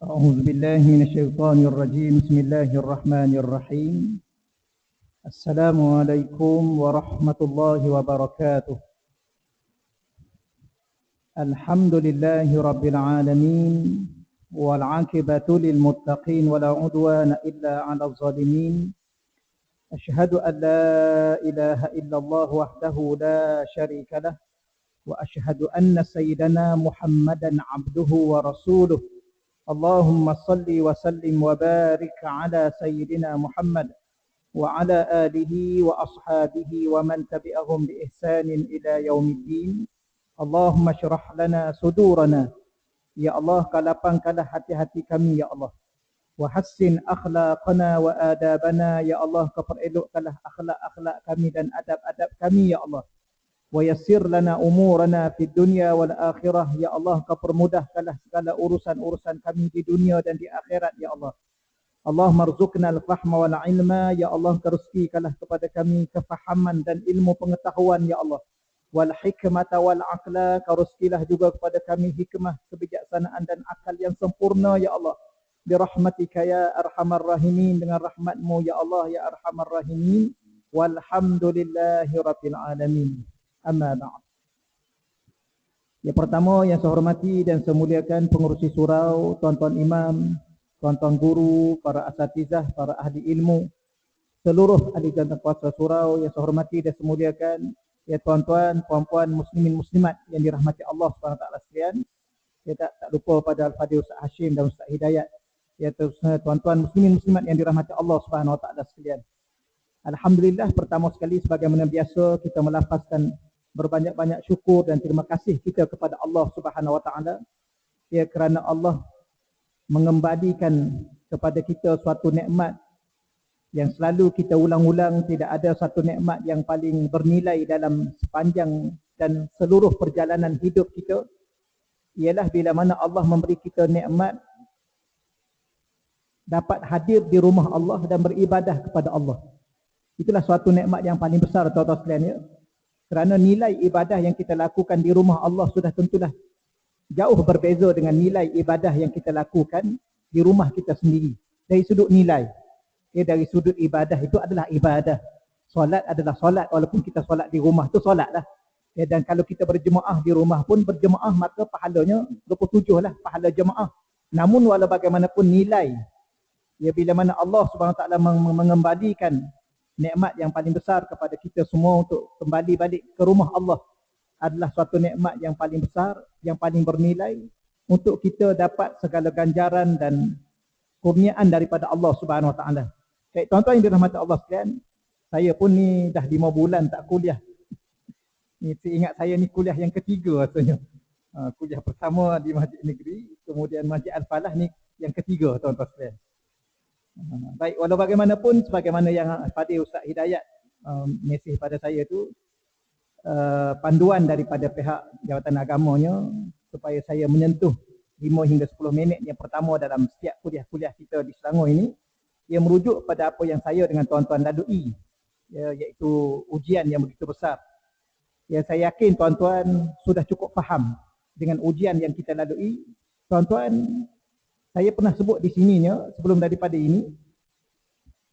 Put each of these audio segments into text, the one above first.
أعوذ بالله من الشيطان الرجيم. بسم الله الرحمن الرحيم. السلام عليكم ورحمة الله وبركاته. الحمد لله رب العالمين، والعاقبة للمتقين ولا عدوان إلا على الظالمين. أشهد أن لا إله إلا الله وحده لا شريك له، وأشهد أن سيدنا محمدا عبده ورسوله. اللهم صل وسلم وبارك على سيدنا محمد وعلى آله وأصحابه ومن تبعهم بإحسان إلى يوم الدين. اللهم اشرح لنا صدورنا يا الله، kalapangkanlah hati-hati kami ya Allah. Wahassin akhlaqana wa adabana ya Allah, keperelokkanlah akhlak-akhlak kami dan adab-adab kami ya Allah. Wa yassir lana umurana fid dunya wal akhirah ya Allah, kepermudahkanlah segala urusan-urusan kami di dunia dan di akhirat ya Allah. Allahumma rzuqna al-fahma wal ilma ya Allah, rezeki-kanlah kepada kami kefahaman dan ilmu pengetahuan ya Allah. Wal hikmata wal aqla, rezeki-lah juga kepada kami hikmah, kebijaksanaan dan akal yang sempurna ya Allah. Bi rahmatika ya arhamar rahimin, dengan rahmatmu ya Allah ya arhamar rahimin. Walhamdulillahi rabbil alamin. Amma ba'd. Yang pertama yang saya hormati dan saya muliakan pengurusi surau, tuan-tuan imam, tuan-tuan guru, para asatizah, para ahli ilmu, seluruh ahli dan kuasa surau yang saya hormati dan saya muliakan, ya tuan-tuan, puan-puan, muslimin muslimat yang dirahmati Allah SWT sekalian. Ya tak lupa pada Al-Fadhil Ustaz Hashim dan Ustaz Hidayat. Ya tuan-tuan muslimin muslimat yang dirahmati Allah SWT sekalian. Alhamdulillah, pertama sekali sebagaimana biasa kita melafazkan berbanyak-banyak syukur dan terima kasih kita kepada Allah Subhanahu Wa Taala, ya kerana Allah mengembalikan kepada kita suatu nikmat yang selalu kita ulang-ulang. Tidak ada satu nikmat yang paling bernilai dalam sepanjang dan seluruh perjalanan hidup kita, ialah bila mana Allah memberi kita nikmat dapat hadir di rumah Allah dan beribadah kepada Allah. Itulah suatu nikmat yang paling besar tuan-tuan sekalian ya. Kerana nilai ibadah yang kita lakukan di rumah Allah sudah tentulah jauh berbeza dengan nilai ibadah yang kita lakukan di rumah kita sendiri. Dari sudut nilai, dari sudut ibadah, itu adalah ibadah. Solat adalah solat, walaupun kita solat di rumah tu solat lah. Dan kalau kita berjemaah di rumah pun berjemaah, maka pahalanya 27 lah pahala jemaah. Namun walau bagaimanapun nilai, ya bila mana Allah SWT mengembalikan nikmat yang paling besar kepada kita semua untuk kembali balik ke rumah Allah, adalah suatu nikmat yang paling besar, yang paling bernilai untuk kita dapat segala ganjaran dan kurniaan daripada Allah Subhanahu Wa Taala. Baik tuan-tuan yang dirahmati Allah sekalian, saya pun ni dah 5 bulan tak kuliah. Ni ingat saya ni kuliah yang ketiga rasanya. Kuliah pertama di Masjid Negeri, kemudian Masjid Al-Falah ni yang ketiga tuan-tuan sekalian. Baik, walau bagaimanapun, sebagaimana yang Fadil Ustaz Hidayat mesej pada saya tu, panduan daripada pihak Jabatan Agamanya supaya saya menyentuh 5 hingga 10 minit yang pertama dalam setiap kuliah-kuliah kita di Selangor ini, ia merujuk pada apa yang saya dengan tuan-tuan lalui, ya, iaitu ujian yang begitu besar. Ya, saya yakin tuan-tuan sudah cukup faham dengan ujian yang kita lalui. Tuan-tuan, saya pernah sebut di sininya sebelum daripada ini,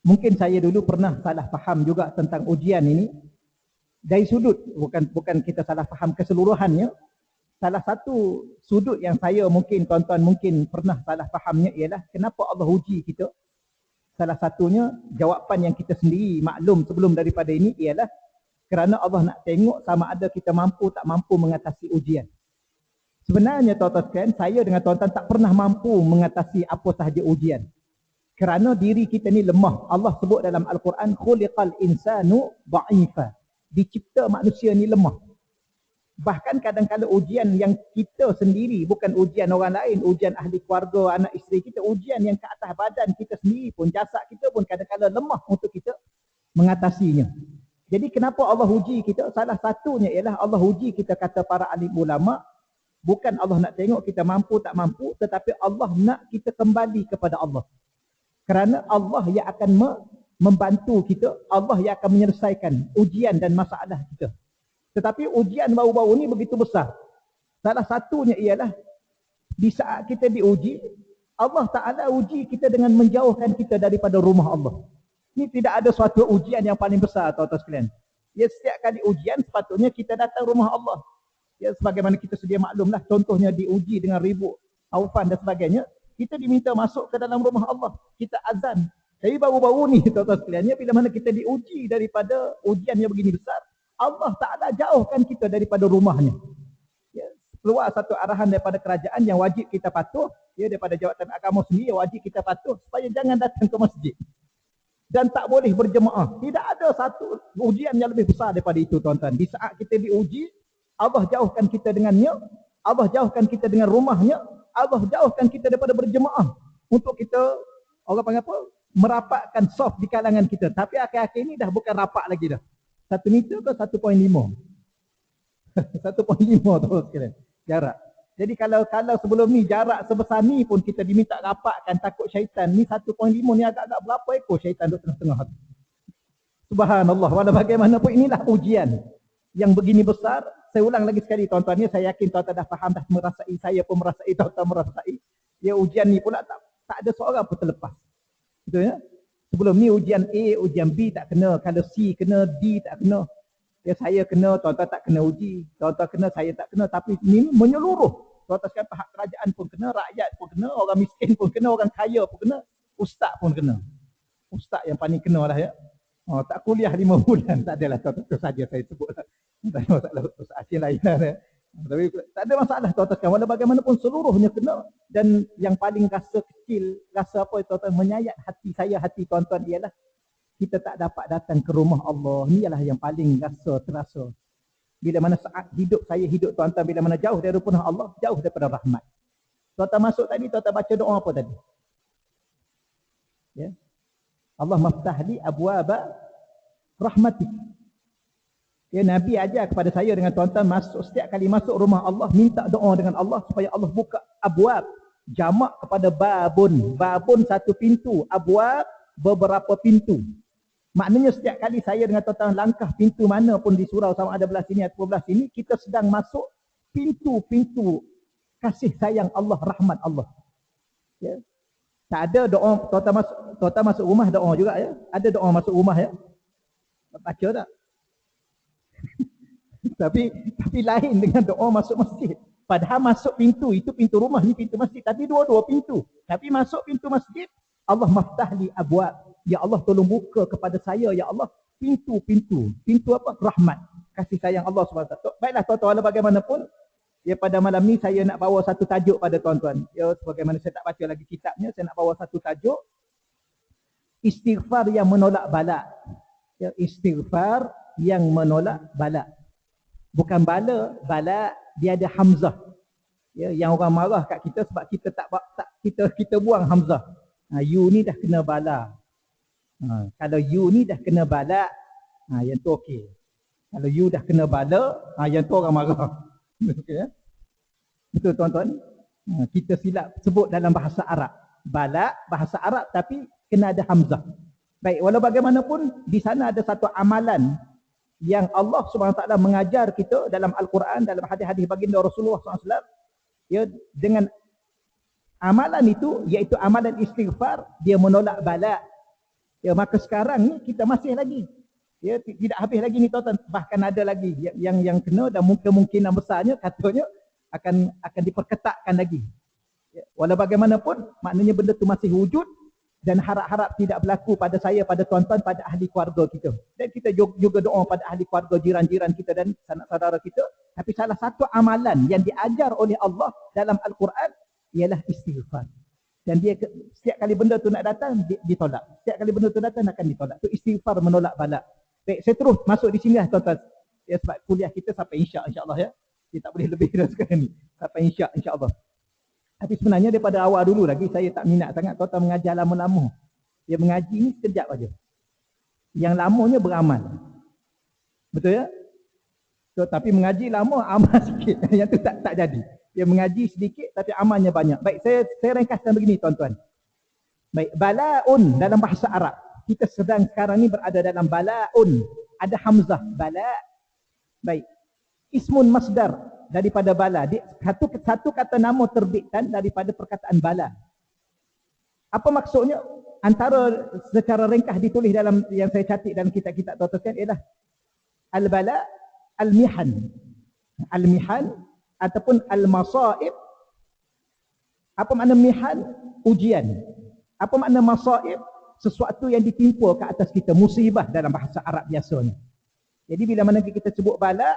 mungkin saya dulu pernah salah faham juga tentang ujian ini. Dari sudut, bukan kita salah faham keseluruhannya. Salah satu sudut yang saya mungkin tuan-tuan mungkin pernah salah fahamnya ialah kenapa Allah uji kita. Salah satunya jawapan yang kita sendiri maklum sebelum daripada ini ialah kerana Allah nak tengok sama ada kita mampu tak mampu mengatasi ujian. Sebenarnya tuan-tuan sekalian, saya dengan tuan-tuan tak pernah mampu mengatasi apa sahaja ujian. Kerana diri kita ni lemah. Allah sebut dalam Al-Quran, khuliqal insanu dha'ifa. Dicipta manusia ni lemah. Bahkan kadang-kadang ujian yang kita sendiri, bukan ujian orang lain, ujian ahli keluarga, anak isteri kita, ujian yang ke atas badan kita sendiri pun, jasad kita pun kadang-kadang lemah untuk kita mengatasinya. Jadi kenapa Allah uji kita? Salah satunya ialah Allah uji kita, kata para alim ulama, bukan Allah nak tengok kita mampu tak mampu, tetapi Allah nak kita kembali kepada Allah. Kerana Allah yang akan membantu kita, Allah yang akan menyelesaikan ujian dan masalah kita. Tetapi ujian baru-baru ni begitu besar. Salah satunya ialah di saat kita diuji, Allah Ta'ala uji kita dengan menjauhkan kita daripada rumah Allah. Ini tidak ada suatu ujian yang paling besar, tuan-tuan sekalian. Ya, setiap kali ujian sepatutnya kita datang rumah Allah. Ya, sebagaimana kita sedia maklumlah, contohnya diuji dengan ribut, taufan dan sebagainya, kita diminta masuk ke dalam rumah Allah. Kita azan. Jadi baru-baru ni, tuan-tuan sekalian, bila mana kita diuji daripada ujian yang begini besar, Allah Ta'ala jauhkan kita daripada rumahnya. Ya, keluar satu arahan daripada kerajaan yang wajib kita patuh, ya, daripada jawatan agama sendiri wajib kita patuh supaya jangan datang ke masjid dan tak boleh berjemaah. Tidak ada satu ujian yang lebih besar daripada itu, tuan-tuan. Di saat kita diuji, Allah jauhkan kita dengannya, Allah jauhkan kita dengan rumahnya, Allah jauhkan kita daripada berjemaah untuk kita, orang panggil apa, merapatkan soft di kalangan kita. Tapi akhir-akhir ini dah bukan rapat lagi dah. 1 meter ke 1.5? 1.5 tu sekalian jarak. Jadi kalau sebelum ni jarak sebesar ni pun kita diminta rapatkan takut syaitan, ni 1.5 ni agak-agak berapa ekor syaitan duduk tengah-tengah. Subhanallah, walau bagaimanapun inilah ujian yang begini besar. Saya ulang lagi sekali, tuan-tuan, ni saya yakin tuan-tuan dah faham, dah merasai, saya pun merasai, tuan-tuan merasai. Ya, ujian ni pula tak ada seorang pun terlepas. Betul ya? Sebelum ni ujian A, ujian B tak kena, kalau C kena, D tak kena. Ya, saya kena, tuan-tuan tak kena uji. Tuan-tuan kena, saya tak kena. Tapi ini menyeluruh. Tuan-tuan sekalian, pihak kerajaan pun kena, rakyat pun kena, orang miskin pun kena, orang kaya pun kena, ustaz pun kena. Ustaz yang paling kena lah ya. Oh, tak kuliah 5 bulan, tak adalah, tuan-tuan, itu saja saya sebut. Tak ada masalah, ustaz asyik lain lah. Ya. Tapi tak ada masalah, tuan-tuan sekalian. Walau bagaimanapun seluruhnya kena. Dan yang paling rasa kecil, rasa apa, tuan-tuan, menyayat hati saya, hati tuan-tuan ialah kita tak dapat datang ke rumah Allah. Ini ialah yang paling terasa. Bila mana saat hidup saya, hidup tuan-tuan, bila mana jauh dari rumah Allah, jauh daripada rahmat. Tuan-tuan masuk tadi, tuan-tuan baca doa apa tadi? Ya. Allah maftahli abwaba rahmatik. Ya, Nabi ajar kepada saya dengan tuan-tuan masuk, setiap kali masuk rumah Allah, minta doa dengan Allah supaya Allah buka abwab. Jamak kepada babun. Babun satu pintu, abwab beberapa pintu. Maknanya setiap kali saya dengan tuan-tuan langkah pintu mana pun di surau, sama ada belah sini atau belah sini, kita sedang masuk pintu-pintu kasih sayang Allah, rahmat Allah. Ya. Tak ada doa, tuan-tuan masuk rumah doa juga ya. Ada doa masuk rumah ya. Baca tak? tapi lain dengan doa masuk masjid. Padahal masuk pintu, itu pintu rumah, ni pintu masjid. Tapi dua-dua pintu. Tapi masuk pintu masjid, Allah maftahli abwab. Ya Allah, tolong buka kepada saya, ya Allah, pintu-pintu. Pintu apa? Rahmat. Kasih sayang Allah SWT. Baiklah tuan-tuan, bagaimanapun, ya pada malam ni saya nak bawa satu tajuk pada tuan-tuan. Ya, sebagaimana saya tak baca lagi kitabnya, saya nak bawa satu tajuk. Istighfar yang menolak bala. Ya, istighfar yang menolak bala. Bukan bala, bala dia ada hamzah. Ya, yang orang marah kat kita sebab kita kita buang hamzah. You ni dah kena bala. Kalau you ni dah kena bala, yang tu okey. Kalau you dah kena bala, yang tu orang marah. Okay, ya? Betul tuan-tuan? Kita silap sebut dalam bahasa Arab. Bala, bahasa Arab tapi kena ada hamzah. Baik, walau bagaimanapun, di sana ada satu amalan yang Allah SWT mengajar kita dalam Al-Quran, dalam hadis-hadis baginda Rasulullah SAW. Ya, dengan amalan itu, iaitu amalan istighfar, dia menolak bala. Ya, maka sekarang ni kita masih lagi. Ya, tidak habis lagi ni tuan-tuan. Bahkan ada lagi yang kena dan kemungkinan besarnya katanya akan diperketatkan lagi. Ya, walau bagaimanapun, maknanya benda tu masih wujud dan harap-harap tidak berlaku pada saya, pada tuan-tuan, pada ahli keluarga kita. Dan kita juga doa pada ahli keluarga, jiran-jiran kita dan sanak saudara kita. Tapi salah satu amalan yang diajar oleh Allah dalam Al-Quran ialah istighfar. Dan dia setiap kali benda tu nak datang, ditolak. Setiap kali benda tu datang akan ditolak. Tu istighfar menolak bala. Baik, saya terus masuk di sini lah tuan-tuan. Ya, sebab kuliah kita sampai insya-Allah ya. Kita tak boleh lebih dari sekarang ni. Sampai insya-Allah. Tapi sebenarnya daripada awal dulu lagi saya tak minat sangat tuan-tuan mengajar lama-lama. Dia mengaji ni sekejap aja. Yang lamanya beramal. Betul ya? So, tapi mengaji lama, amal sikit. Yang tu tak jadi. Dia mengaji sedikit tapi amalnya banyak. Baik, saya ringkaskan begini tuan-tuan. Baik, balaun dalam bahasa Arab. Kita sedang sekarang ni berada dalam balaun. Ada hamzah, bala. Baik. Ismun masdar daripada bala. Satu kata nama terbitan daripada perkataan bala. Apa maksudnya? Antara secara ringkas ditulis dalam yang saya catat dalam kitab-kitab tuan-tuan ialah al-bala, al-mihan. Al-mihan ataupun al-masaib. Apa makna mihan? Ujian. Apa makna masaib? Sesuatu yang ditimpa ke atas kita, musibah dalam bahasa Arab biasanya. Jadi bila mana kita sebut bala,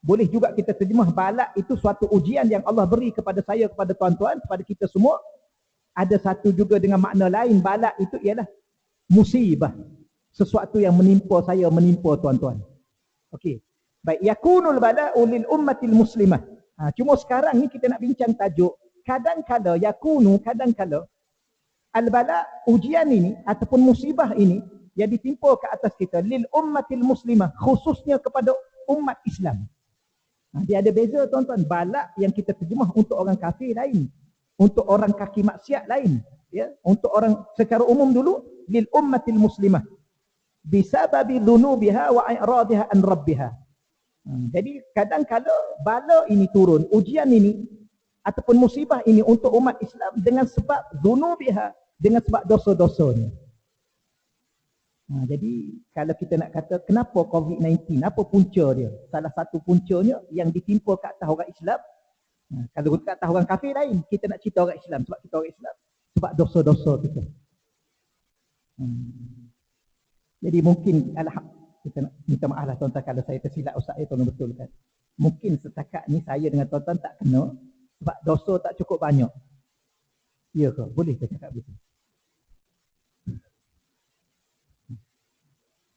boleh juga kita terjemah bala itu suatu ujian yang Allah beri kepada saya, kepada tuan-tuan, kepada kita semua. Ada satu juga dengan makna lain, bala itu ialah musibah. Sesuatu yang menimpa saya, menimpa tuan-tuan. Okey. Baik, yakunul bala'u lil ummatil muslimah. Cuma sekarang ni kita nak bincang tajuk kadang-kala yakunu, kadang-kala al-bala, ujian ini ataupun musibah ini yang ditimpa ke atas kita lil ummatil muslimah, khususnya kepada umat Islam. Dia ada beza tuan-tuan. Bala yang kita terjemah untuk orang kafir lain, untuk orang kaki maksiat lain, ya, untuk orang secara umum dulu lil ummatil muslimah bisababi dhunubiha wa i'radiha an rabbiha. Jadi kadang-kala bala ini turun, ujian ini ataupun musibah ini untuk umat Islam dengan sebab dhunubiha, dengan sebab dosa-dosanya. Jadi kalau kita nak kata kenapa COVID-19, apa punca dia? Salah satu puncanya yang ditimpa ke atas orang Islam. Kalau ke atas orang kafir lain, kita nak cerita orang Islam. Sebab kita orang Islam, sebab dosa-dosa kita. Jadi mungkin kita nak minta maaf lah tuan-tuan kalau saya tersilap ustaz itu betul kan. Mungkin setakat ni saya dengan tuan-tuan tak kena sebab dosa tak cukup banyak. Ya ke? Boleh ke cakap begitu?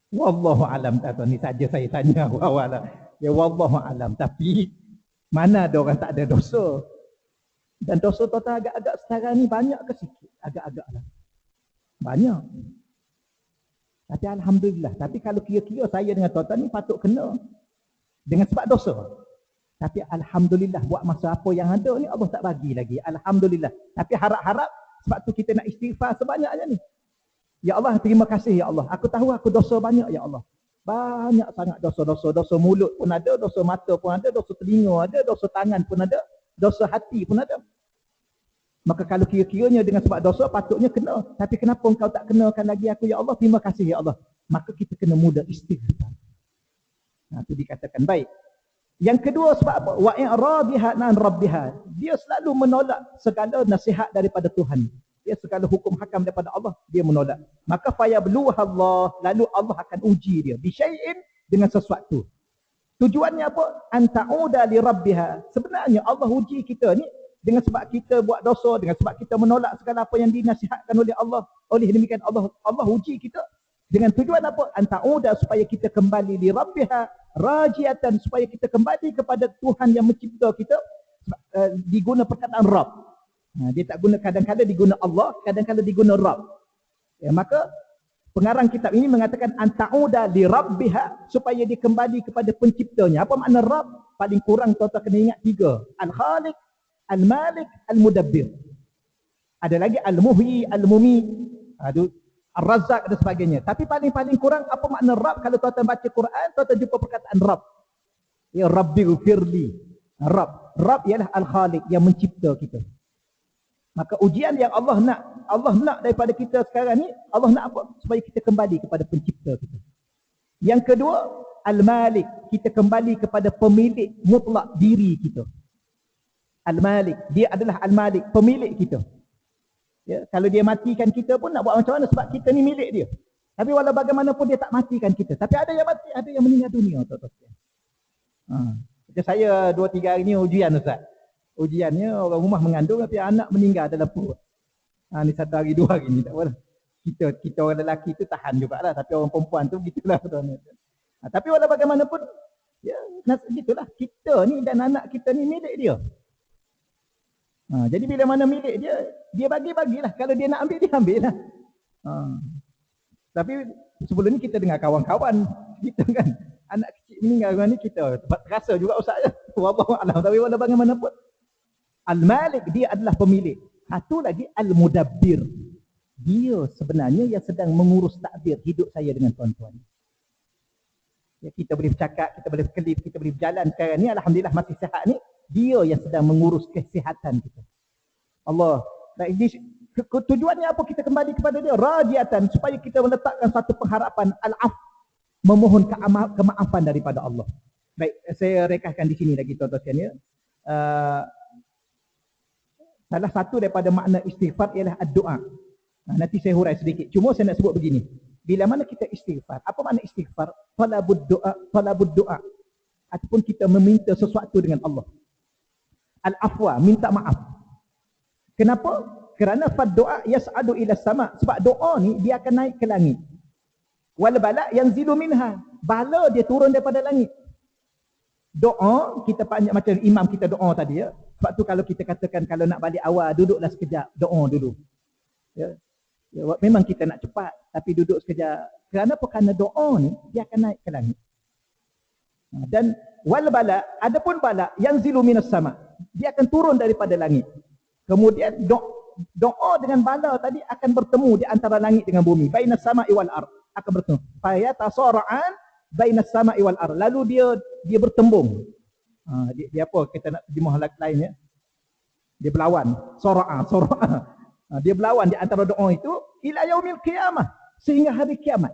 Wallahu alam tuan-tuan, ni saja saya tanya awal-awal. Ya wallahu alam, tapi mana ada orang tak ada dosa? Dan dosa tuan-tuan agak-agak sekarang ni banyak ke sikit? Agak-agak lah. Banyak. Tapi alhamdulillah, tapi kalau kira-kira saya dengan tuan-tuan ni patut kena dengan sebab dosa. Tapi alhamdulillah buat masa apa yang ada ni Allah tak bagi lagi. Alhamdulillah. Tapi harap-harap sebab tu kita nak istighfar sebanyaknya ni. Ya Allah, terima kasih ya Allah. Aku tahu aku dosa banyak ya Allah. Banyak sangat dosa-dosa. Dosa mulut pun ada, dosa mata pun ada, dosa telinga ada, dosa tangan pun ada, dosa hati pun ada. Maka kalau kira-kiranya dengan sebab dosa patutnya kena. Tapi kenapa engkau tak kenakan lagi aku ya Allah? Terima kasih ya Allah. Maka kita kena mudah istighfar. Itu dikatakan baik. Yang kedua sebab apa? Wa i'radiha an rabbiha. Dia selalu menolak segala nasihat daripada Tuhan. Dia segala hukum hakam daripada Allah, dia menolak. Maka fayabluha Allah, lalu Allah akan uji dia bi syai'in, dengan sesuatu. Tujuannya apa? An ta'uda li rabbiha. Sebenarnya Allah uji kita ni dengan sebab kita buat dosa, dengan sebab kita menolak segala apa yang dinasihatkan oleh Allah. Oleh demikian Allah uji kita dengan tujuan apa? An ta'uda, supaya kita kembali li rabbiha rajiatan, supaya kita kembali kepada Tuhan yang mencipta kita. Diguna perkataan Rabb. Dia tak guna, kadang-kadang diguna Allah, kadang-kadang diguna Rabb. Ya, maka pengarang kitab ini mengatakan an ta'uda li rabbiha, supaya dia kembali kepada penciptanya. Apa makna Rabb? Paling kurang tuan-tuan kena ingat 3. Al-Khaliq, Al-Malik, Al-Mudabbir. Ada lagi Al-Muhyi, Al-Mumi, Al-Razzaq dan sebagainya. Tapi paling kurang apa makna Rabb? Kalau tuan-tuan baca Quran, tuan-tuan jumpa perkataan Rabb. Ya Rabbighfirli. Rabb ialah Al-Khaliq yang mencipta kita. Maka ujian yang Allah nak daripada kita sekarang ni, Allah nak apa? Supaya kita kembali kepada pencipta kita. Yang kedua, Al-Malik, kita kembali kepada pemilik mutlak diri kita. Al-Malik, dia adalah Al-Malik, pemilik kita. Ya, kalau dia matikan kita pun nak buat macam mana, sebab kita ni milik dia. Tapi walau bagaimanapun dia tak matikan kita. Tapi ada yang mati, ada yang meninggal dunia. Macam saya 2-3 hari ni ujian Ustaz. Ujiannya orang rumah mengandung tapi anak meninggal dalam perut. Ni 1 hari 2 hari ni tak apa. Kita orang lelaki tu tahan jugalah, tapi orang perempuan tu begitulah tuan. Tapi walau bagaimanapun ya gitulah, kita ni dan anak kita ni milik dia. Jadi bila mana milik dia, dia bagilah. Kalau dia nak ambil, dia ambil lah. Tapi sebelum ni kita dengar kawan-kawan kita kan, anak kecil meninggal ni kita terasa juga ustaz ya. Wallahu a'lam. Tapi walau bagaimanapun Al-Malik, dia adalah pemilik. Satu lagi Al-Mudabbir. Dia sebenarnya yang sedang mengurus takdir hidup saya dengan tuan-tuan. Ya, kita boleh bercakap, kita boleh berkelip, kita boleh berjalan sekarang ni, alhamdulillah masih sihat ni. Dia yang sedang mengurus kesihatan kita. Allah. Tujuannya apa kita kembali kepada dia? Radiatan, supaya kita meletakkan satu pengharapan al-af, memohon kemaafan daripada Allah. Baik, saya rekahkan di sini lagi tuan-tuan sekalian ya. Salah satu daripada makna istighfar ialah ad-doa. Nanti saya hurai sedikit. Cuma saya nak sebut begini. Bila mana kita istighfar, apa makna istighfar? Talabud doa. Ataupun kita meminta sesuatu dengan Allah. Al-afwa, minta maaf. Kenapa? Kerana fad doa yas'adu ila sama. Sebab doa ni dia akan naik ke langit. Wal bala yanzilu minha. Bala dia turun daripada langit. Doa, kita panjang macam imam kita doa tadi ya. Sebab tu kalau kita katakan kalau nak balik awal, duduklah sekejap, doa dulu. Ya. Memang kita nak cepat, tapi duduk sekejap. Kerana apa? Kerana doa ni dia akan naik ke langit. Dan wal bala, adapun bala yanzilu minas sama. Dia akan turun daripada langit. Kemudian doa dengan bala tadi akan bertemu di antara langit dengan bumi. Bainas sama'i wal ard akan bertemu. Fa yatasara'an bainas sama'i wal ard. Lalu dia bertembung. Dia apa? Kita nak terjemah lain ya. Dia berlawan. Sara'a. Dia berlawan di antara doa itu ila yaumil qiyamah, sehingga hari kiamat.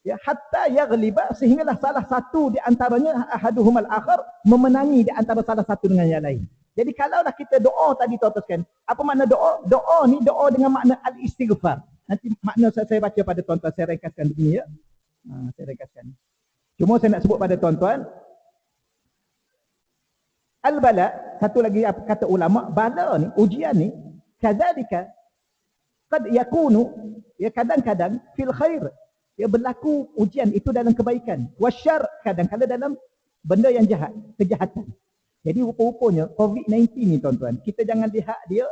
Ya, hatta yaghliba, sehinggalah salah satu di antaranya ahaduhumal akhar memenangi di antara salah satu dengan yang lain. Jadi kalaulah kita doa tadi tuan-tuan sekalian, apa makna doa? Doa ni doa dengan makna al-istighfar. Nanti makna saya baca pada tuan-tuan, saya ringkaskan begini ya. Saya ringkaskan. Cuma saya nak sebut pada tuan-tuan, al-bala, satu lagi apa kata ulama, bala ni, ujian ni, kadzalika qad yakunu, ya kadang-kadang fil khair, ya berlaku ujian itu dalam kebaikan. Wasyar, kadang-kadang dalam benda yang jahat, kejahatan. Jadi rupa-rupanya COVID-19 ni tuan-tuan, kita jangan lihat dia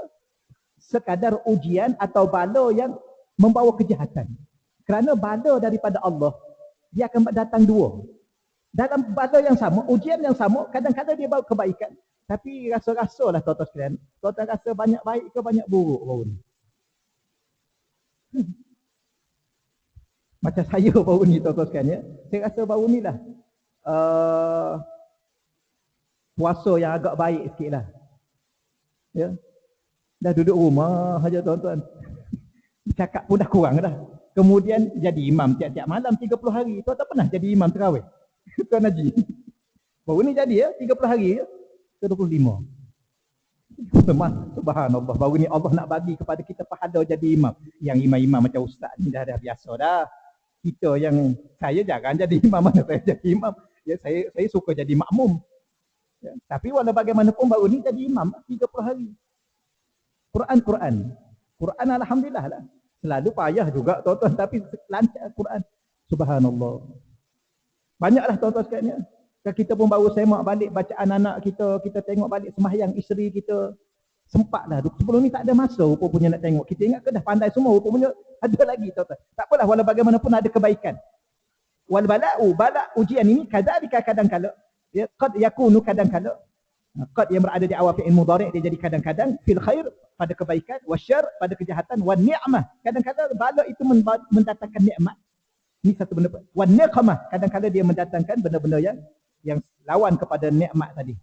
sekadar ujian atau bala yang membawa kejahatan. Kerana bala daripada Allah, dia akan datang dua. Dalam bala yang sama, ujian yang sama, kadang-kadang dia bawa kebaikan. Tapi rasa-rasalah tuan-tuan sekalian, tuan-tuan rasa banyak baik ke banyak buruk baru ni? Macam saya baru ni tuan-tuan sekalian ya, saya rasa baru ni lah puasa yang agak baik sikit lah. Ya. Dah duduk rumah saja tuan-tuan. Cakap pun dah kurang dah. Kemudian jadi imam tiap-tiap malam 30 hari. Tuan-tuan pernah jadi imam terawih? Tuan Haji. Baru ni jadi ya, 30 hari ya. Ke 25. Subhanallah. Baru ni Allah nak bagi kepada kita pahala jadi imam. Yang imam-imam macam ustaz ni dah biasa dah. Kita yang, saya jarang jadi imam, mana saya jadi imam. Ya, saya suka jadi makmum. Ya, tapi walau bagaimanapun baru ni jadi imam 30 hari. Quran alhamdulillah lah. Selalu payah juga tuan-tuan, tapi lancar Quran. Subhanallah. Banyaklah tuan-tuan sekalian. Kita pun baru semak balik bacaan anak kita tengok balik sembahyang isteri kita. Sempatlah. Sebelum ni tak ada masa rupa-rupa nak tengok. Kita ingat ke dah pandai semua, rupa-rupa ada lagi tuan-tuan. Tak apalah, walau bagaimanapun ada kebaikan. Wal bala'u, bala' ujian ini kadzalika kadang-kala. Ya, qad yakunu kadang-kala. Qad yang berada di awal fi'il mudhari' dia jadi kadang-kadang fil khair, pada kebaikan, wasyar pada kejahatan, wan ni'mah kadang-kadang bala itu mendatangkan nikmat. Ini satu benda. Wan niqmah kadang-kadang dia mendatangkan benda-benda yang lawan kepada nikmat tadi.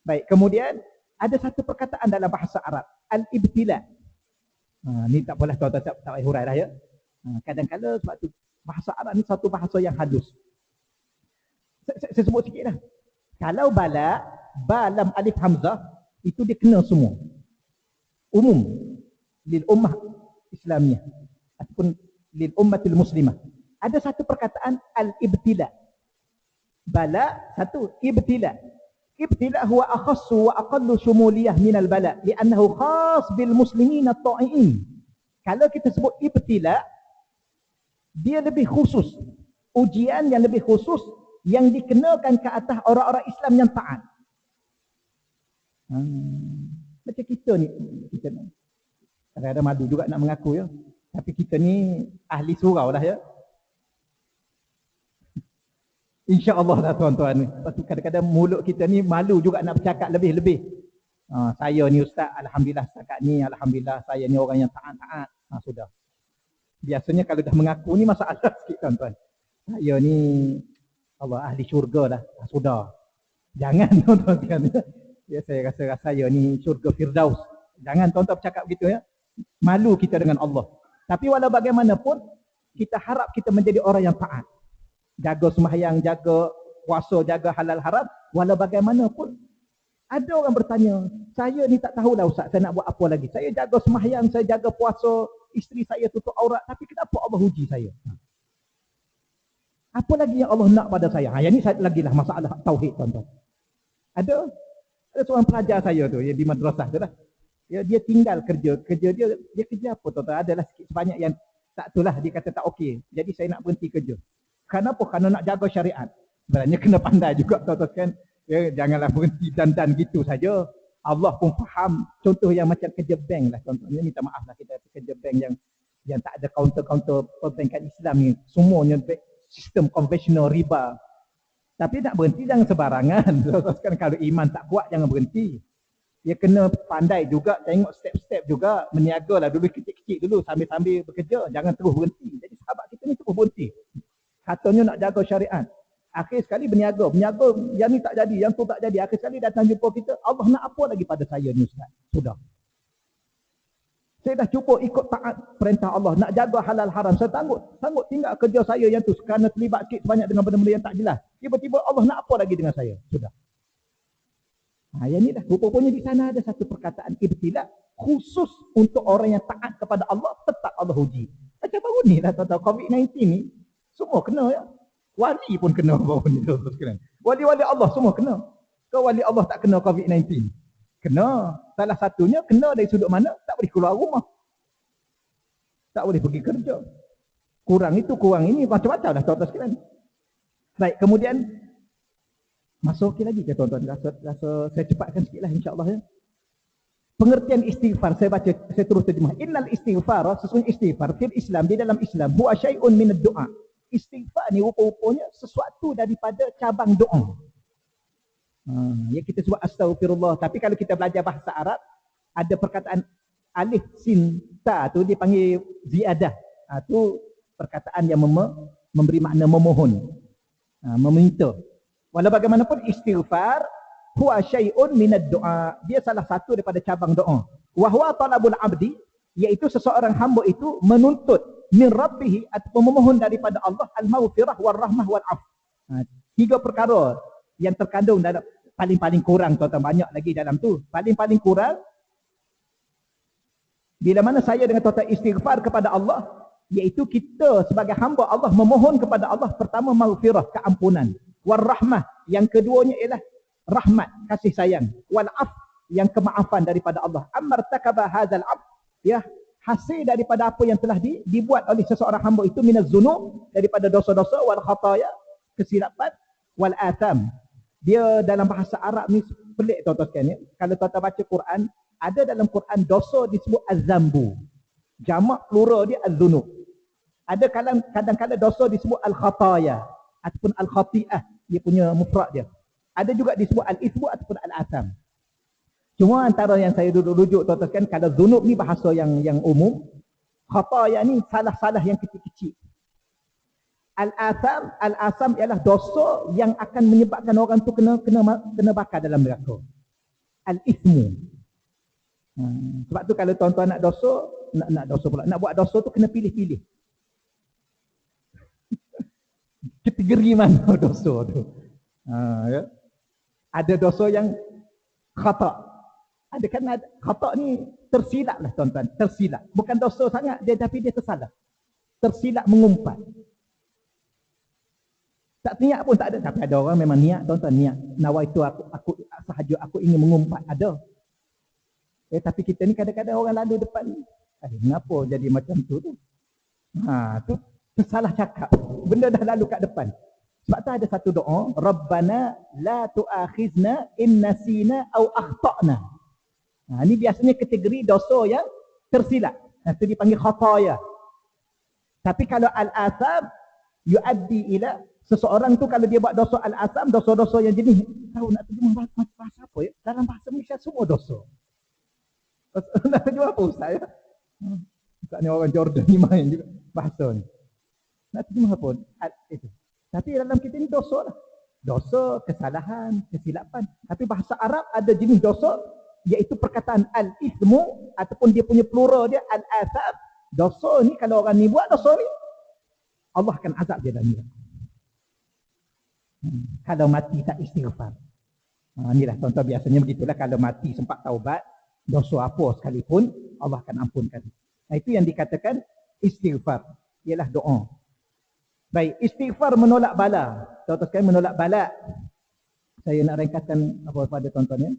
Baik, kemudian ada satu perkataan dalam bahasa Arab, al-ibtila. Ni tak apalah tuan-tuan tak payah hurai dah ya. Kadang-kadang sebab tu bahasa Arab ni satu bahasa yang halus. Saya sebut sikit dah. Kalau bala, ba lam alif hamzah, itu dia kena semua. Umum. Lil ummah Islamiyah. Ataupun lil ummatil muslimah. Ada satu perkataan al-ibtila. Bala, satu, ibtila. Ibtila huwa akhassu wa aqallu shumuliyah minal bala. Liannahu khas bil muslimin at-ta'i'in. Kalau kita sebut ibtila, dia lebih khusus. Ujian yang lebih khusus yang dikenakan ke atas orang-orang Islam yang taat. Macam kita ni, kadang-kadang malu juga nak mengaku ya. Tapi kita ni ahli surau lah ya. InsyaAllah lah tuan-tuan. Lepas tu kadang-kadang mulut kita ni malu juga nak bercakap lebih-lebih. Saya ni ustaz, alhamdulillah setakat ni, alhamdulillah saya ni orang yang taat-taat. Sudah. Biasanya kalau dah mengaku ni masalah sikit tuan-tuan. Saya ni Allah ahli syurga lah. Sudah. Jangan tuan-tuan. Ya, saya rasa saya ni syurga Firdaus. Jangan tuan-tuan bercakap begitu ya. Malu kita dengan Allah. Tapi walau bagaimanapun, kita harap kita menjadi orang yang taat. Jaga sembahyang, jaga puasa, jaga halal haram. Walau bagaimanapun, ada orang bertanya, saya ni tak tahulah Ustaz, saya nak buat apa lagi. Saya jaga sembahyang, saya jaga puasa, isteri saya tutup aurat, tapi kenapa Allah uji saya? Apa lagi yang Allah nak pada saya? Yang ni lagi lah masalah tauhid, tuan-tuan. Ada seorang pelajar saya tu, yang di madrasah tu lah. Dia tinggal kerja dia kerja apa tuan-tuan? Adalah sikit sebanyak yang tak itulah, dia kata tak okey. Jadi saya nak berhenti kerja. Kenapa? Kerana nak jaga syariat. Sebenarnya kena pandai juga tuan-tuan kan. Janganlah berhenti dan gitu saja. Allah pun faham. Contoh yang macam kerja bank lah tuan-tuan. Ini minta maaf lah, kita kerja bank yang tak ada kaunter-kaunter perbankan Islam ni. Semuanya sistem konvensional riba. Tapi nak berhenti jangan sebarangan. Tuan-tuan, kalau iman tak kuat jangan berhenti. Dia kena pandai juga, tengok step-step juga, meniaga lah dulu kecil-kecil dulu sambil-sambil bekerja, jangan terus berhenti. Jadi sahabat kita ni terus berhenti. Katanya nak jaga syariat. Akhir sekali berniaga, yang ni tak jadi, yang tu tak jadi. Akhir sekali datang jumpa kita, Allah nak apa lagi pada saya ni Ustaz? Sudah. Saya dah cuba ikut taat perintah Allah, nak jaga halal haram. Saya sanggup tinggal kerja saya yang tu kerana terlibat sikit banyak dengan benda-benda yang tak jelas. Tiba-tiba Allah nak apa lagi dengan saya? Sudah. Yang ni dah. Rupanya di sana ada satu perkataan ibtila khusus untuk orang yang taat kepada Allah, tetap Allah uji. Macam baru ni lah tuan-tuan, COVID-19 ni semua kena ya. Wali pun kena baru ni. Wali-wali Allah semua kena. Kau wali Allah tak kena COVID-19? Kena. Salah satunya kena dari sudut mana? Tak boleh keluar rumah. Tak boleh pergi kerja. Kurang itu, kurang ini, macam-macam dah tuan-tuan sekalian. Baik, kemudian masuk lagi ke tuan-tuan, rasa saya cepatkan sikitlah insya-Allah ya. Pengertian istighfar saya baca, saya terus terjemah. Innal istighfar, sesungguhnya istighfar fil Islam, di dalam Islam, huwa syai'un minad du'a. Istighfar ni rupa-rupanya sesuatu daripada cabang doa. Ya kita sebut astaghfirullah, tapi kalau kita belajar bahasa Arab, ada perkataan alif sin ta tu dipanggil ziyadah. Tu perkataan yang memberi makna memohon, meminta. Walau bagaimanapun istighfar huwa syai'un minad du'a. Dia salah satu daripada cabang doa. Wa huwa talabul abdi, iaitu seseorang hamba itu menuntut min rabbih, atau memohon daripada Allah al-maghfirah wal rahmah wal af. Tiga perkara yang terkandung dalam paling-paling kurang tuan-tuan, banyak lagi dalam tu. Paling-paling kurang bila mana saya dengan tuan-tuan istighfar kepada Allah, iaitu kita sebagai hamba Allah memohon kepada Allah pertama maghfirah, keampunan. Warahmah, yang keduanya ialah rahmat, kasih sayang. Wal af, yang kemaafan daripada Allah. Amar takaba hadzal ab, ya, hasil daripada apa yang telah dibuat oleh seseorang hamba itu minaz zunub, daripada dosa-dosa, wal khataya, kesilapan, wal atham. Dia dalam bahasa Arab ni pelik tuan-tuan sekalian ya. Kalau tuan-tuan baca Quran, ada dalam Quran dosa disebut az-zambu. Jamak plural dia az-zunub. Ada kadang-kadang dosa disebut al-khataya ataupun al-khati'ah, dia punya mufrad dia. Ada juga disebut al-ithmu ataupun al-atham. Cuma antara yang saya duduk rujuk tuan-tuan sekalian, kalau zunub ni bahasa yang umum, khataya ni salah-salah yang kecil-kecil. Al-atham ialah dosa yang akan menyebabkan orang tu kena bakar dalam neraka. Al-ithmu. Sebab tu kalau tuan-tuan nak dosa pula, nak buat dosa tu kena pilih-pilih. Kategori mana dosa tu? Ya. Ada dosa yang khata'. Ada kan khata' ni tersilap lah tuan-tuan, tersilap. Bukan dosa sangat dia, tapi dia tersalah. Tersilap mengumpat. Tak niat pun tak ada, tapi ada orang memang niat tuan-tuan, niat. Nawaitu aku sahaja aku ingin mengumpat, ada. Tapi kita ni kadang-kadang orang lalu depan, kenapa jadi macam tu tu? Tu salah cakap. Benda dah lalu kat depan. Sebab tu ada satu doa, Rabbana la tu'akhizna in nasina aw akhta'na. Ini biasanya kategori dosa yang tersilap. Itu dipanggil khataya. Tapi kalau al-atham yuaddi ila, seseorang tu kalau dia buat dosa al-atham, dosa-dosa yang jenis, tahu nak terjemah bahasa apa ya? Dalam bahasa Malaysia semua dosa. Nak terjemah apa Ustaz ya? Ustaz ni orang Jordan ni main juga bahasa ni. Nak terjemah apa? Itu. Tapi dalam kita ni dosa lah. Dosa, kesalahan, kesilapan. Tapi bahasa Arab ada jenis dosa iaitu perkataan al-ithmu ataupun dia punya plural dia al-atham. Dosa ni kalau orang ni buat dosa ni, Allah akan azab dia dalam neraka. Kalau mati tak istighfar. Inilah contoh biasanya begitulah, kalau mati sempat taubat, dosa apa sekalipun Allah akan ampunkan. Itu yang dikatakan istighfar, ialah doa. Baik, istighfar menolak bala. Contoh sekali menolak bala. Saya nak ringkaskan apa pada contohnya.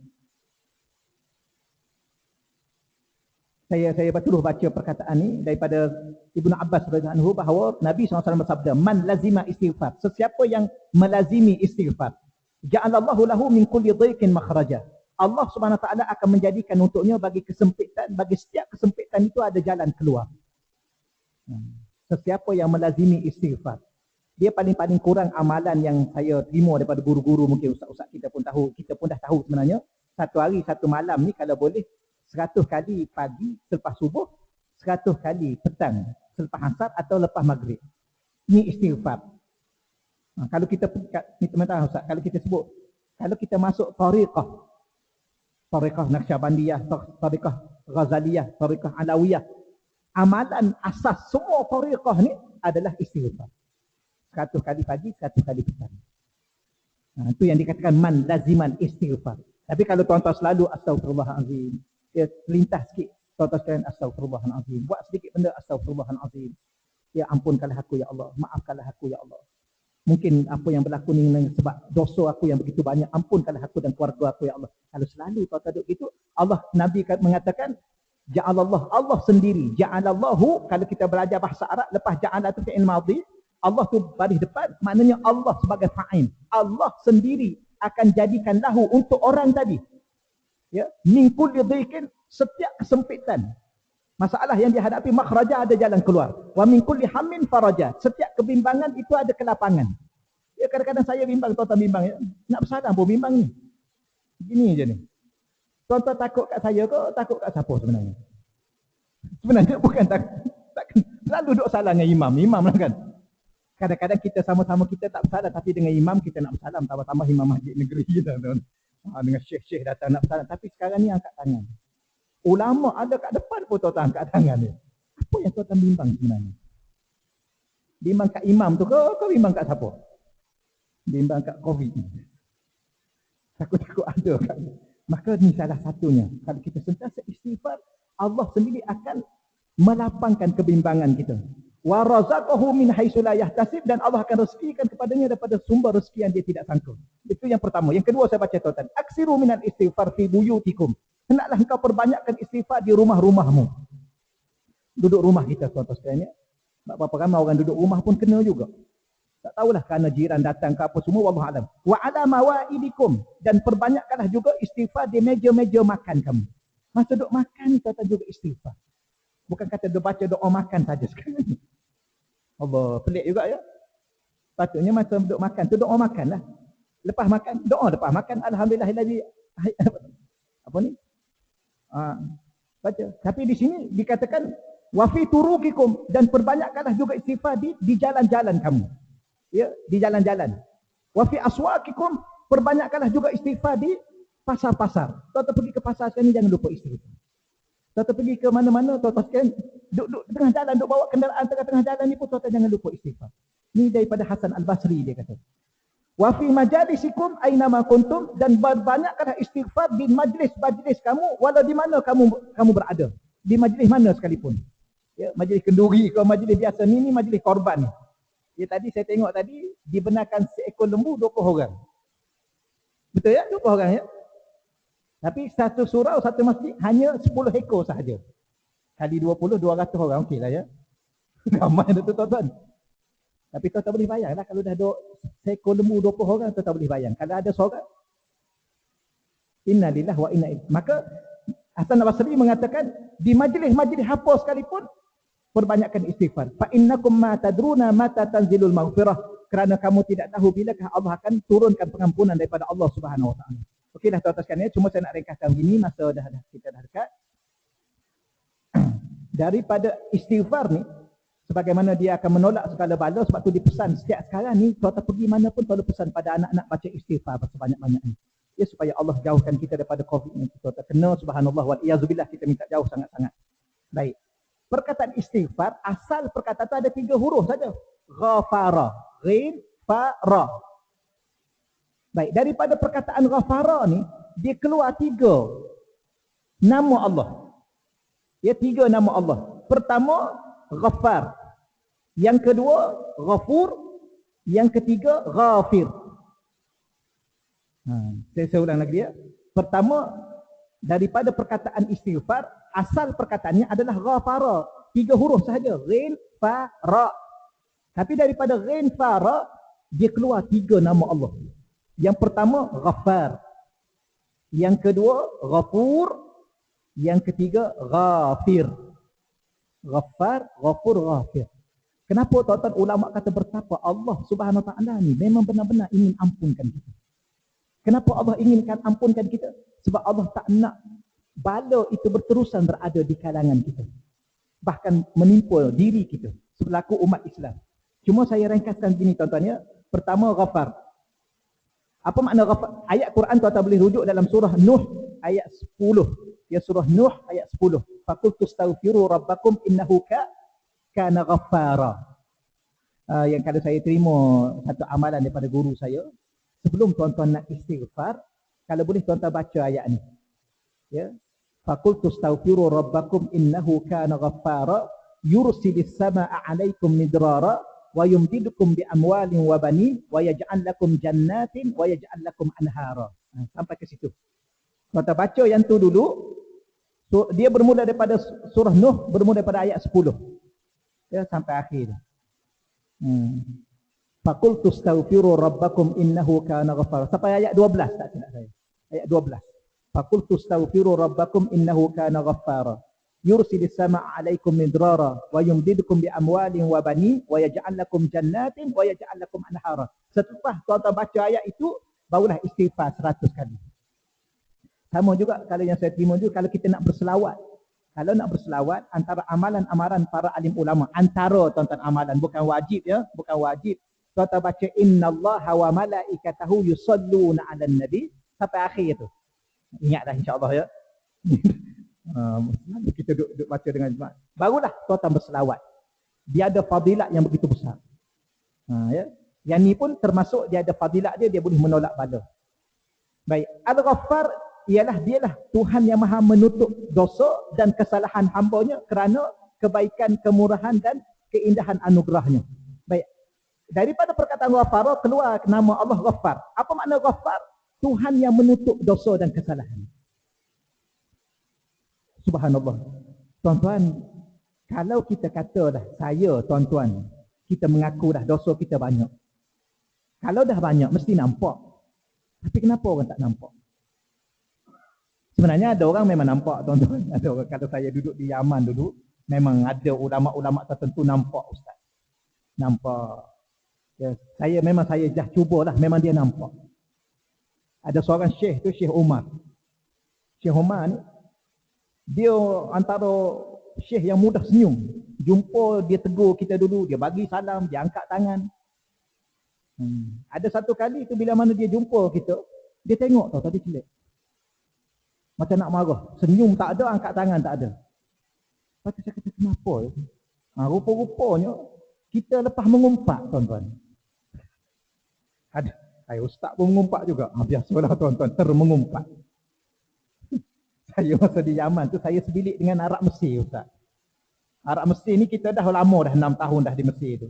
Saya dulu baca perkataan ni daripada Ibnu Abbas radhiyallahu anhu bahawa Nabi SAW bersabda, "Man lazima istighfar." Sesiapa yang melazimi istighfar, ja'alallahu lahu min kulli dhaiqin makhraja. Allah Subhanahu wa taala akan menjadikan untuknya bagi kesempitan, bagi setiap kesempitan itu ada jalan keluar. Sesiapa yang melazimi istighfar, dia paling-paling kurang amalan yang saya terima daripada guru-guru, mungkin ustaz-ustaz kita pun tahu, kita pun dah tahu sebenarnya, satu hari satu malam ni kalau boleh 100 kali pagi selepas subuh, 100 kali petang selepas asar atau lepas maghrib. Ini istighfar. Kalau kita teman-teman ustaz, kalau kita sebut, kalau kita masuk tariqah Naqsyabandiyah, tariqah Ghazaliyah, tariqah Alawiyah, amalan asas semua tariqah ni adalah istighfar. 100 kali pagi, 100 kali petang. Itu yang dikatakan man laziman istighfar. Tapi kalau tuan-tuan selalu astagfirullahalazim, ya terlintas sikit, tuan-tuan sekalian astagfirullahalazim, buat sedikit benda astagfirullahalazim, ya ampunkanlah aku ya Allah, maafkanlah aku ya Allah. Mungkin apa yang berlaku ni sebab dosa aku yang begitu banyak, ampunkanlah aku dan keluarga aku ya Allah. Kalau selalu tuan-tuan duduk gitu, Allah, Nabi mengatakan ja'alallah, Allah sendiri, ja'alallahu, kalau kita belajar bahasa Arab, lepas ja'ala tu fi'il madhi, Allah tu baris depan, maknanya Allah sebagai fa'il. Allah sendiri akan jadikan lahu untuk orang tadi, ya, min kulli dhiqin, setiap kesempitan masalah yang dihadapi, makhraja, ada jalan keluar. Wa min kulli hammin faraja, setiap kebimbangan itu ada kelapangan. Ya, kadang-kadang saya bimbang, tuan-tuan bimbang, ya, nak bersalam pun bimbang ni. Gini je ni. Tuan-tuan takut kat saya ke takut kat siapa sebenarnya? Sebenarnya bukan takut. Selalu duduk salah dengan imam lah kan. Kadang-kadang kita sama-sama kita tak bersalah, tapi dengan imam kita nak bersalam, tambah-tambah imam masjid negeri kita tuan. Dengan syekh-syekh datang nak bersalam, tapi sekarang ni angkat tangan. Ulama ada kat depan pun tuan angkat tangan dia. Apa yang tuan bimbang sebenarnya? Bimbang kat imam tu ke bimbang kat siapa? Bimbang kat COVID ni. Takut-takut ada kat. Maka ni salah satunya. Kalau kita sentiasa istighfar, Allah sendiri akan melapangkan kebimbangan kita. Wa razaqahu min haitsu la yahtasib, dan Allah akan rezekikan kepadanya daripada sumber rezeki yang dia tidak sangka. Itu yang pertama. Yang kedua saya baca tuan. Aksiru minal istighfar fi buyutikum. Hendaklah engkau perbanyakkan istighfar di rumah-rumahmu. Duduk rumah kita tuan-tuan sekalian ya. Berapa ramai orang duduk rumah pun kena juga. Tak tahulah kerana jiran datang ke apa semua, wallahu alam. Wa ala mawaidikum, dan perbanyakkanlah juga istighfar di meja-meja makan kamu. Masa duduk makan tuan-tuan juga istighfar. Bukan kata dia baca doa makan saja sekali. Allah, pelik juga ya. Patutnya masa duduk makan tu doa makan lah. Lepas makan, doa lepas makan. Alhamdulillahilladzi, apa ni? Baca. Tapi di sini dikatakan wa fi turuqikum, dan perbanyakkanlah juga istighfar di jalan-jalan kamu. Ya, di jalan-jalan. Wa fi aswaqikum, perbanyakkanlah juga istighfar di pasar-pasar. Tuan-tuan pergi ke pasar sekarang ni jangan lupa istighfar. Tuan-tuan pergi ke mana-mana, tuan-tuan sekarang duduk tengah jalan, duduk bawa kenderaan tengah-tengah jalan ni pun tuan-tuan jangan lupa istighfar. Ni daripada Hasan Al-Basri dia kata. Wa fi majalisikum aina ma kuntum, dan berbanyakkanlah istighfar di majlis-majlis kamu, walau di mana kamu berada. Di majlis mana sekalipun. Ya, majlis kenduri ke majlis biasa ni majlis korban ni. Ya, tadi saya tengok tadi dibenarkan seekor lembu 20 orang. Betul ya? 20 orang ya. Tapi satu surau, satu masjid hanya 10 ekor sahaja. Kali 20, 200 orang. Okeylah ya. Ramai dah tu tuan-tuan. Tapi tuan-tuan boleh bayanglah kalau dah seekor lembu 20 orang, tuan-tuan boleh bayang. Kalau ada seorang, inna lillah wa inna ilaihi. Maka Hasan Al-Basri mengatakan di majlis-majlis apa sekalipun perbanyakkan istighfar. Fa innakum ma tadruna mata tanzilul maghfirah, kerana kamu tidak tahu bilakah Allah akan turunkan pengampunan daripada Allah Subhanahu wa taala. Okeylah tuan-tuan sekalian, cuma saya nak ringkaskan begini, masa kita dah dekat. Daripada istighfar ni, sebagaimana dia akan menolak segala bala, sebab tu dipesan setiap sekarang ni tuan-tuan pergi mana pun tuan pesan pada anak-anak baca istighfar sebanyak-banyaknya. Ya, supaya Allah jauhkan kita daripada COVID yang kita terkena, subhanallah wal iyazubillah, kita minta jauh sangat-sangat. Baik. Perkataan istighfar, asal perkataan itu ada 3 huruf saja. Ghafara, ghin, fa, ra. Baik, daripada perkataan ghafara ni, dia keluar 3 nama Allah. Ya, 3 nama Allah. Pertama, Ghaffar. Yang kedua, Ghafur. Yang ketiga, Ghafir. Saya ulang lagi ya. Pertama, daripada perkataan istighfar, asal perkataannya adalah Ghafara. 3 huruf sahaja. Ghin, fa, ra. Tapi daripada ghin, fa, ra, dia keluar 3 nama Allah. Yang pertama, Ghaffar. Yang kedua, Ghafur. Yang ketiga, Ghafir. Ghaffar, Ghafur, Ghafir. Kenapa tuan-tuan ulama kata bertapa? Allah Subhanahu Wa Taala ni memang benar-benar ingin ampunkan kita. Kenapa Allah inginkan ampunkan kita? Sebab Allah tak nak bala itu berterusan berada di kalangan kita. Bahkan menimpa diri kita selaku umat Islam. Cuma saya ringkaskan gini tuan-tuan ya. Pertama, Ghaffar. Apa makna Ghaffar? Ayat Quran tuan-tuan boleh rujuk dalam surah Nuh ayat 10. Ya, surah Nuh ayat 10. Faqultu astaghfiru rabbakum innahu kana ghaffara. Yang kalau saya terima satu amalan daripada guru saya, sebelum tuan-tuan nak istighfar, kalau boleh tuan-tuan baca ayat ni. Ya. Faqultu astaghfiru rabbakum innahu kana ghaffara yursilis samaa'a 'alaikum midrara wa yumdidukum bi amwalin wa banin wa yaj'al lakum jannatin wa yaj'al lakum anhara. Sampai ke situ. Tuan-tuan baca yang tu dulu. So, dia bermula daripada surah Nuh, bermula daripada ayat 10. Ya, sampai akhir. Faqultu astaghfiru rabbakum innahu kana ghaffara. Sampai ayat 12 tak silap saya. Ayat 12. Faqultu astaghfiru rabbakum innahu kana ghaffara. Yursilis samaa'a 'alaikum midrara wa yumdidukum bi amwalin wa banin wa yaj'al lakum jannatin wa yaj'al lakum anhara. Setelah tuan-tuan baca ayat itu, barulah istighfar 100 kali. Sama juga kalau yang saya terima juga, kalau kita nak berselawat. Kalau nak berselawat, antara amalan-amalan para alim ulama, antara tuan-tuan amalan, bukan wajib ya, bukan wajib. Tuan-tuan baca innallaha wa malaikatahu yusalluna 'alan nabi sampai akhir tu. Ingatlah insya-Allah ya. Kita duduk baca dengan jemaah. Barulah tuan-tuan berselawat. Dia ada fadilat yang begitu besar. Ya. Yang ni pun termasuk dia ada fadilat dia boleh menolak bala. Baik, Al-Ghaffar ialah dialah Tuhan yang maha menutup dosa dan kesalahan hamba-Nya kerana kebaikan, kemurahan dan keindahan anugerahnya. Baik. Daripada perkataan Ghaffar keluar nama Allah Ghaffar. Apa makna Ghaffar? Tuhan yang menutup dosa dan kesalahan. Subhanallah. Tuan-tuan, kalau kita katalah saya tuan-tuan, kita mengaku dah dosa kita banyak. Kalau dah banyak mesti nampak. Tapi kenapa orang tak nampak? Sebenarnya ada orang memang nampak tuan-tuan. Ada orang, kalau saya duduk di Yaman dulu, memang ada ulama-ulama tertentu nampak ustaz. Nampak. Ya, saya dah cubalah, memang dia nampak. Ada seorang syekh tu, Syekh Umar. Syekh Umar ni, dia antara syekh yang mudah senyum. Jumpa dia tegur kita dulu, dia bagi salam, dia angkat tangan. Ada satu kali tu bila mana dia jumpa kita, dia tengok tau tadi celik. Macam nak marah. Senyum tak ada, angkat tangan tak ada. Lepas saya kata, kenapa? Rupa-rupanya, kita lepas mengumpat, tuan-tuan. Ada. Ustaz pun mengumpat juga. Biasalah, tuan-tuan, termengumpat. Saya masa di Yaman tu, saya sebilik dengan Arab Mesir, Ustaz. Arab Mesir ni kita dah lama dah, 6 tahun dah di Mesir tu.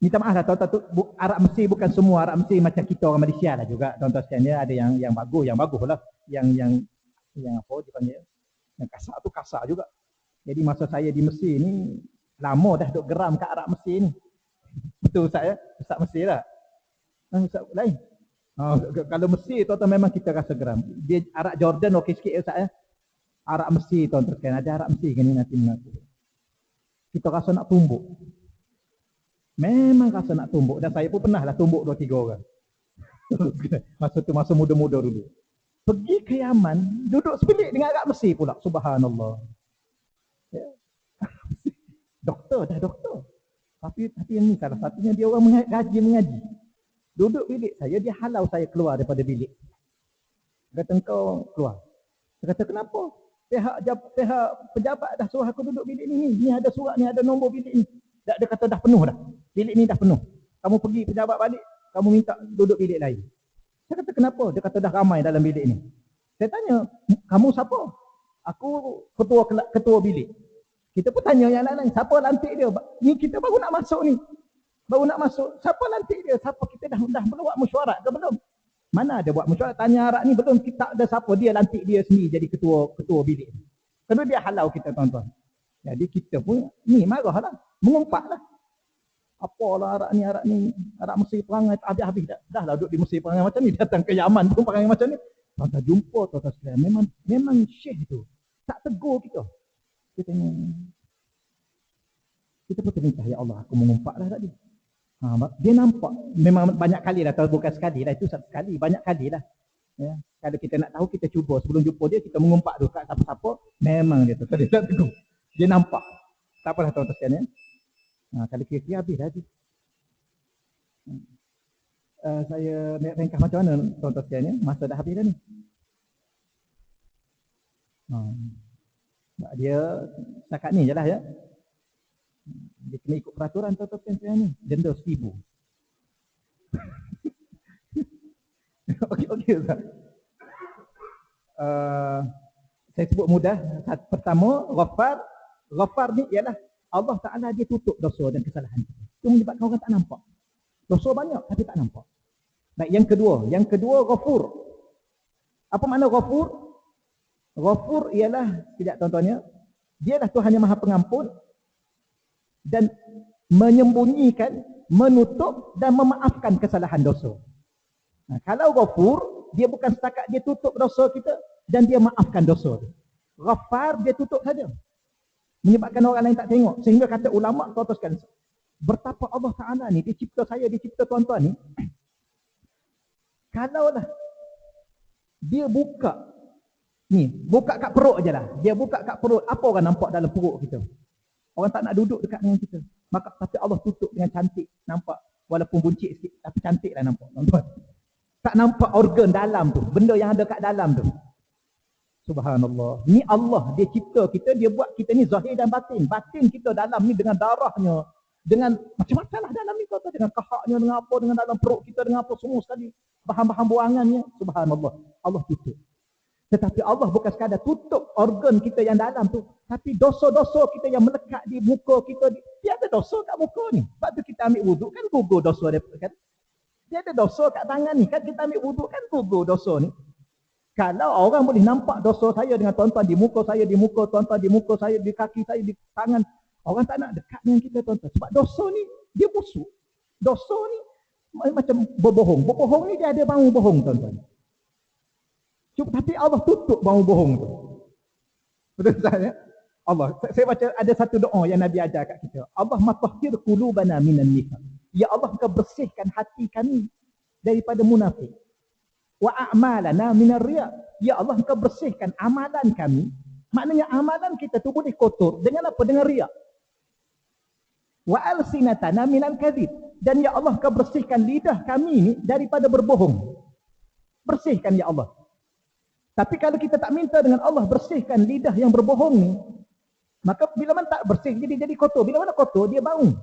Minta maaf lah, tuan-tuan, Arab Mesir bukan semua Arab Mesir macam kita orang Malaysia lah juga. Tuan-tuan sekalian, dia ada yang bagus lah. Yang apa dipanggil, yang kasar tu kasar juga. Jadi masa saya di Mesir ni, lama dah duk geram kat Arab Mesir ni. Betul Ustaz ya? Ustaz Mesir lah. Ustaz lain. Kalau Mesir tuan-tuan memang kita rasa geram. Dia Arab Jordan okey sikit ya Ustaz ya. Arab Mesir tuan-tuan sekalian, ada Arab Mesir kan ni nanti mengaku. Kita rasa nak tumbuk. Memang rasa nak tumbuk. Dan saya pun pernah lah tumbuk 2-3 orang. Masa tu masa muda-muda dulu. Pergi ke Yaman, duduk sebilik dengan Arab Mesir pula. Subhanallah. Ya. Doktor. Tapi yang ni salah satunya dia orang mengaji. Duduk bilik saya, dia halau saya keluar daripada bilik. Dia kata engkau keluar. Dia kata kenapa? Pihak pejabat dah suruh aku duduk bilik ni. Ni ada surat ni, ada nombor bilik ni. Dia kata dah penuh dah. Bilik ni dah penuh. Kamu pergi pejabat balik, kamu minta duduk bilik lain. Saya kata kenapa? Dia kata dah ramai dalam bilik ni. Saya tanya, kamu siapa? Aku ketua bilik. Kita pun tanya yang lain-lain, siapa lantik dia? Ni kita baru nak masuk ni. Baru nak masuk, siapa lantik dia? Siapa kita dah buat mesyuarat ke belum? Mana ada buat mesyuarat? Tanya harap ni belum, kita ada siapa dia lantik dia sendiri jadi ketua bilik. Kerana dia halau kita tuan-tuan. Jadi kita pun ni marahlah, mengumpaklah. Apalah harap ni, harap Mesir perangai habis-habis dah. Dah lah duduk di Mesir perangai macam ni, datang ke Yaman pun perangai macam ni. Tuan-tuan jumpa tuan-tuan sekalian, memang syekh tu tak tegur kita. Kita tanya, kita pun terminta, ya Allah aku mengumpaklah tadi. Dia nampak, memang banyak kali lah, bukan sekali lah, itu satu kali, banyak kali lah. Ya. Kalau kita nak tahu, kita cuba, sebelum jumpa dia, kita mengumpak tu kat siapa-siapa, memang dia tu, dia nampak. Tak apalah tuan-tuan sekalian. Kalau kira-kira habis dah tu. Saya ringkas macam mana tuan-tuan sekalian, masa dah habis dah ni. Dia setakat ni je lah ya. Dia kena ikut peraturan tuan-tuan sekalian ni. Denda 1,000. Okey Ustaz. Saya sebut mudah. Pertama, Ghafar ni ialah Allah Ta'ala dia tutup dosa dan kesalahan kita. Itu menyebabkan orang tak nampak. Dosa banyak tapi tak nampak. Baik, yang kedua Ghafur. Apa makna Ghafur? Ghafur ialah, tidak tuan-tuannya, dialah Tuhan yang Maha Pengampun dan menyembunyikan, menutup dan memaafkan kesalahan dosa. Kalau Ghafur, dia bukan setakat dia tutup dosa kita dan dia maafkan dosa tu. Ghafar dia tutup saja. Menyebabkan orang lain tak tengok. Sehingga kata ulama tuan-tuan sekalian, betapa Allah Ta'ala ni, dia cipta saya, dia cipta tuan-tuan ni, kalaulah dia buka kat perut je lah. Dia buka kat perut, apa orang nampak dalam perut kita? Orang tak nak duduk dekat dengan kita. Maka tapi Allah tutup dengan cantik. Nampak, walaupun buncit sikit, tapi cantik lah nampak. Tuan-tuan. Tak nampak organ dalam tu, benda yang ada kat dalam tu. Subhanallah. Ni Allah, dia cipta kita, dia buat kita ni zahir dan batin. Batin kita dalam ni dengan darahnya, dengan macam-macam lah dalam ni, dengan kahaknya, dengan apa, dengan dalam perut kita, dengan apa semua sekali. Bahan-bahan buangannya, subhanallah. Allah tutup. Tetapi Allah bukan sekadar tutup organ kita yang dalam tu, tapi dosa-dosa kita yang melekat di muka kita, dia ada dosa kat muka ni. Sebab tu kita ambil wuduk kan gugur dosa dia kan. Dia ada dosa kat tangan ni kan, kita ambil wuduk kan gugur dosa ni. Kalau orang boleh nampak dosa saya dengan tuan-tuan di muka saya, di muka tuan-tuan, di muka saya, di kaki saya, di tangan, orang tak nak dekat dengan kita tuan-tuan. Sebab dosa ni dia busuk. Dosa ni macam berbohong. Berbohong ni dia ada bau bohong tuan-tuan. Tapi Allah tutup bau bohong tu. Betul tak? Allah, saya baca ada satu doa yang Nabi ajar kat kita. Allah matahhir qulubana minan nifaq. Ya Allah, Engkau bersihkan hati kami daripada munafik. Wa a'malana minar riya. Ya Allah, Engkau bersihkan amalan kami. Maknanya amalan kita tu boleh kotor dengan apa? Dengan riya. Wa alsinatana minal kadhib. Dan ya Allah, Engkau bersihkan lidah kami ni daripada berbohong. Bersihkan ya Allah. Tapi kalau kita tak minta dengan Allah bersihkan lidah yang berbohong ni, maka bila mana tak bersih jadi kotor. Bila mana kotor dia bau.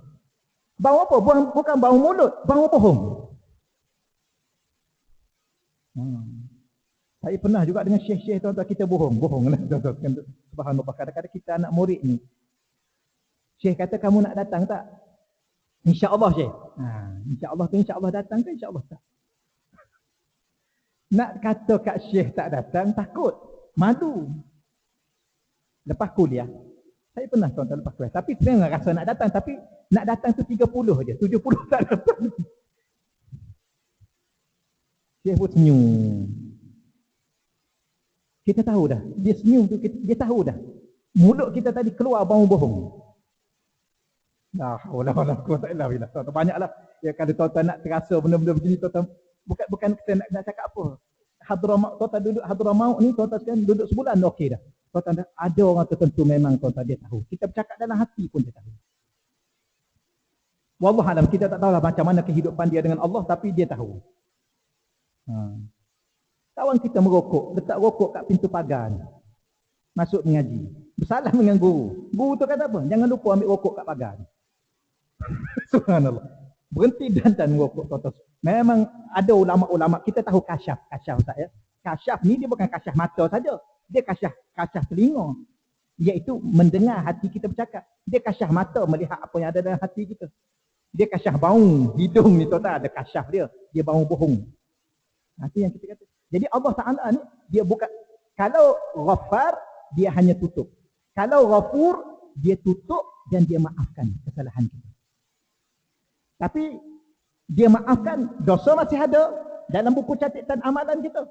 Bau apa? Bukan bau mulut, bau bohong. Saya pernah juga dengan syekh-syekh tuan-tuan kita bohong lah tuan-tuan. Subhanallah, kadang-kadang kita anak murid ni. Syekh kata kamu nak datang tak? Insya-Allah syekh. Insya-Allah tu insya-Allah datang ke insya-Allah tak? Nak kata kat syekh tak datang, takut. Malu. Lepas kuliah. Saya pernah tuan-tuan lepas kuliah. Tapi memang rasa nak datang. Tapi nak datang tu 30 je. 70 tak datang. Syekh pun senyum. Kita tahu dah. Dia senyum tu, dia tahu dah. Mulut kita tadi keluar bau bohong. Banyaklah. Ya, kalau tuan-tuan nak terasa benda-benda macam ni, tuan-tuan bukan kita nak cakap apa. Hadramaut, tuan-tuan duduk Hadramaut ni, tuan-tuan sekarang duduk sebulan okey dah. Tuan-tuan ada orang tertentu memang tuan-tuan dia tahu. Kita bercakap dalam hati pun dia tahu. Wallahualam, kita tak tahulah macam mana kehidupan dia dengan Allah, tapi dia tahu. Kawan kita merokok, letak rokok kat pintu pagar ni. Masuk mengaji. Bersalah dengan guru. Guru tu kata apa? Jangan lupa ambil rokok kat pagar ni. Subhanallah. Berhenti dan merokok. Memang ada ulama-ulama, kita tahu kasyaf. Kasyaf Ustaz ya. Kasyaf ni dia bukan kasyaf mata saja. Dia kasyaf telinga. Iaitu mendengar hati kita bercakap. Dia kasyaf mata melihat apa yang ada dalam hati kita. Dia kasyaf bau. Hidung ni tuan-tuan ada kasyaf dia. Dia bau bohong. Itu yang kita kata. Jadi Allah Ta'ala ni, dia bukan, kalau Ghaffar, dia hanya tutup. Kalau Ghafur, dia tutup dan dia maafkan kesalahan kita. Tapi, dia maafkan, dosa masih ada dalam buku catatan amalan kita.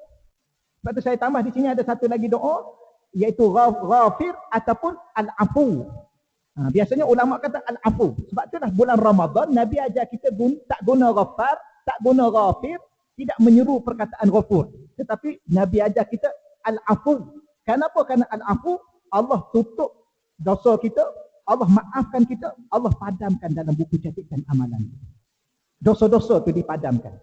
Sebab tu saya tambah di sini ada satu lagi doa, iaitu Ghafir ataupun Al-Afu. Biasanya ulama kata Al-Afu. Sebab itulah bulan Ramadan, Nabi ajar kita tak guna Ghaffar, tak guna Ghafir, tidak menyeru perkataan Ghafur. Tetapi Nabi ajar kita Al-Afu. Kenapa? Kerana Al-Afu, Allah tutup dosa kita, Allah maafkan kita, Allah padamkan dalam buku catatan amalan. Dosa-dosa itu dipadamkan.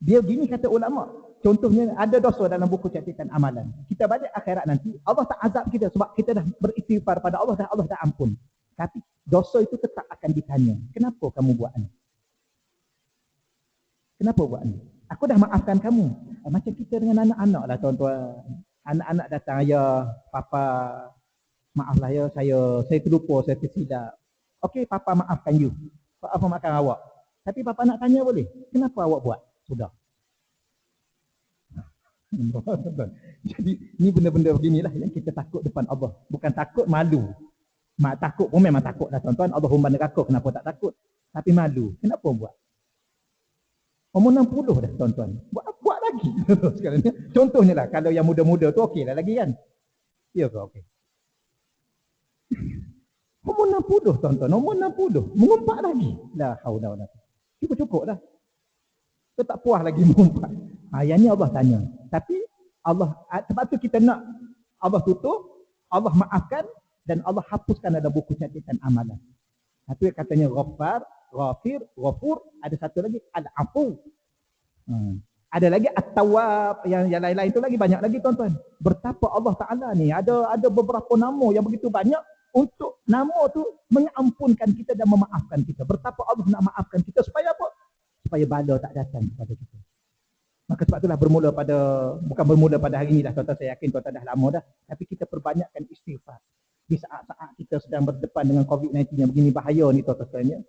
Dia gini kata ulama. Contohnya ada dosa dalam buku catatan amalan. Kita balik akhirat nanti, Allah tak azab kita sebab kita dah beristighfar pada Allah dan Allah dah ampun. Tapi dosa itu tetap akan ditanya. Kenapa kamu buat ini? Kenapa buat ni? Aku dah maafkan kamu. Macam kita dengan anak-anak lah tuan-tuan. Anak-anak datang, ayah, papa, maaflah ya, saya terlupa, saya tersilap. Okey, papa maafkan you. Papa maafkan awak. Tapi papa nak tanya boleh? Kenapa awak buat? Sudah. Jadi, ni benda-benda beginilah yang kita takut depan Allah. Bukan takut, malu. Takut pun memang takut lah tuan-tuan. Allah humban neraka, kenapa tak takut? Tapi malu. Kenapa buat? Umur 60 dah tuan-tuan. Buat lagi. Contohnya lah, kalau yang muda-muda tu okey lah lagi kan. Ya ke okey. Umur 60 tuan-tuan, umur 60. Mengumpat lagi. La haula wala quwwata. Cukup dah. Kita tak puas lagi mengumpat. Yang ni Allah tanya. Tapi Allah, sebab tu kita nak Allah tutup, Allah maafkan dan Allah hapuskan dalam buku catatan amalan. Itu yang katanya Ghaffar, Ghafir, Ghafur, ada satu lagi Al-Afu. Ada lagi At-Tawwab, yang lain-lain itu lagi banyak lagi tuan-tuan. Betapa Allah Taala ni ada beberapa nama yang begitu banyak untuk nama tu mengampunkan kita dan memaafkan kita. Betapa Allah nak maafkan kita supaya apa? Supaya bala tak datang kepada kita. Maka sebab itulah bukan bermula pada hari ini dah tuan-tuan, saya yakin tuan-tuan dah lama dah, tapi kita perbanyakkan istighfar. Di saat-saat kita sedang berdepan dengan COVID-19 yang begini bahaya ni tuan-tuan,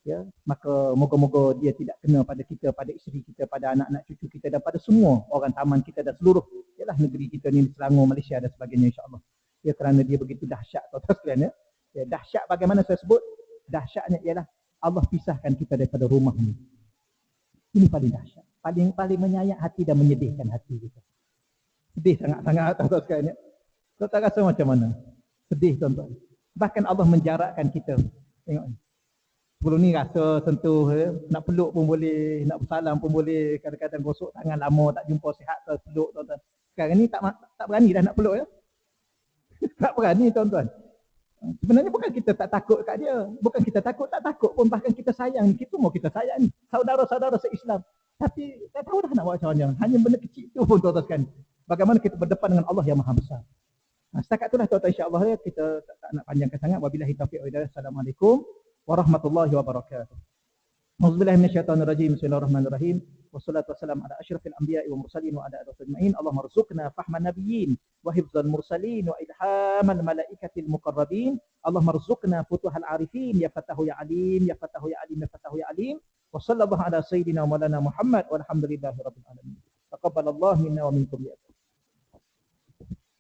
ya, maka moga-moga dia tidak kena pada kita, pada isteri kita, pada anak-anak cucu kita dan pada semua orang taman kita dan seluruh ialah negeri kita ni, Selangor, Malaysia dan sebagainya insya-Allah. Ya, kerana dia begitu dahsyat tuan-tuan sekalian ya. Ya, dahsyat bagaimana saya sebut? Dahsyatnya ialah Allah pisahkan kita daripada rumah ni. Ini paling dahsyat, paling menyayat hati dan menyedihkan hati kita. Sedih sangat-sangat tuan-tuan sekalian ya. Tuan-tuan rasa macam mana? Sedih tuan-tuan. Bahkan Allah menjarakkan kita. Tengok ni. Sebelum ni rasa sentuh, nak peluk pun boleh, nak bersalam pun boleh, kadang-kadang gosok tangan lama tak jumpa sihat ke peluk tuan-tuan. Sekarang ni tak berani dah nak peluk ya. Tak berani tuan-tuan. Sebenarnya bukan kita tak takut kat dia, bukan kita takut tak takut pun, bahkan kita sayang, kita mau kita sayang ni, saudara-saudara se-Islam. Tapi tak tahu dah nak buat macam mana. Hanya benda kecil tu pun tuan-tuan sekalian. Bagaimana kita berdepan dengan Allah yang Maha Besar. Setakat itulah tuan-tuan insya-Allah ya, kita tak nak panjangkan sangat. Wabillahi taufiq wal hidayah. Assalamualaikum warahmatullahi wabarakatuh. Auzubillahi minasyaitonirrajim. Bismillahirrahmanirrahim. Wassalatu wassalamu ala asyrafil anbiya'i wa mursalin wa ala alihi ajma'in. Allahumma rzuqna fahman nabiyyin wa hifdzal mursalin wa ilhamal malaikatil muqarrabin. Allahumma rzuqna futuhal arifin ya fatahu ya alim ya fatahu ya alim ya fatahu ya alim. Wa sallallahu ala sayyidina wa maulana Muhammad walhamdulillahi rabbil alamin. Taqabbalallahu minna wa minkum ya